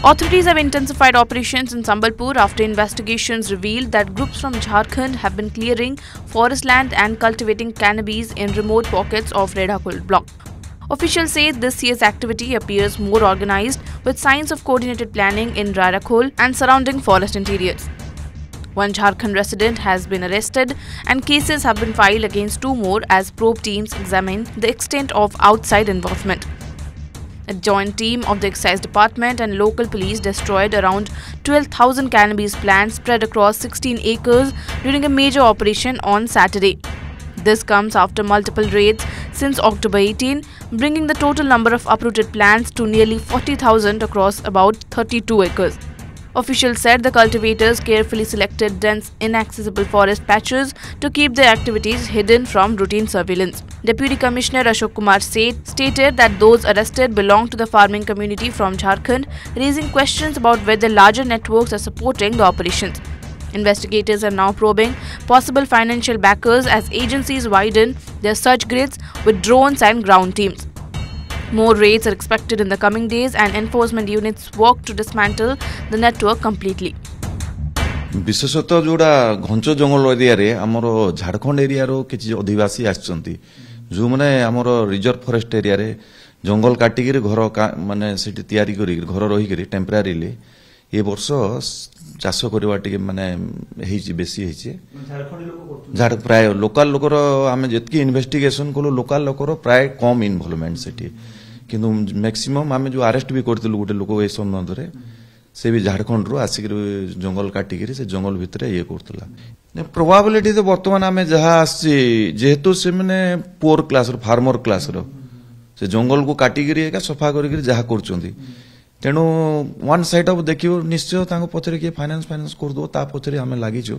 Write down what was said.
Authorities have intensified operations in Sambalpur after investigations revealed that groups from Jharkhand have been clearing forest land and cultivating cannabis in remote pockets of Redakul block. Officials say this year's activity appears more organized, with signs of coordinated planning in Redakul and surrounding forest interiors. One Jharkhand resident has been arrested and cases have been filed against two more as probe teams examine the extent of outside involvement. A joint team of the Excise Department and local police destroyed around 12,000 cannabis plants spread across 16 acres during a major operation on Saturday. This comes after multiple raids since October 18, bringing the total number of uprooted plants to nearly 40,000 across about 32 acres. Officials said the cultivators carefully selected dense, inaccessible forest patches to keep their activities hidden from routine surveillance. Deputy Commissioner Ashok Kumar Seth stated that those arrested belong to the farming community from Jharkhand, raising questions about whether larger networks are supporting the operations. Investigators are now probing possible financial backers as agencies widen their search grids with drones and ground teams. More raids are expected in the coming days and enforcement units work to dismantle the network completely. विशेषतः जोड़ा घंच जंगल area रे हमर Jharkhand area रो किछि अधिवासी आछंती जो माने हमर reserve forest area रे जंगल काटी के घर माने सेठी तयारी करी घर रही के टेम्परेरीली ए वर्ष चाष करवा टिके माने हेछि बेसी हेछि झारखंड लोक करथु झार प्राय लोकल लोकर आमे जतकी इन्वेस्टिगेशन कोलो लोकल लोकर प्राय कम इन्वॉल्वमेंट सेठी किंतु मैक्सिमम आमे जो अरेस्ट भी करथिलु गोटे लोक ए संबंध रे से भी झारखंड रो आसिक जंगल काटिक से जंगल भितर ये करथला प्रोबेबिलिटी तो वर्तमान आमे जहा आसी जेहेतु से माने पुअर क्लास रो फार्मर क्लास रो से जंगल को काटिक एका सफा करिक जहा करचोंती तेणु वन साइड ऑफ देखियो निश्चय तांको पछरे के फाइनेंस कर दो ता पछरे आमे लागि जो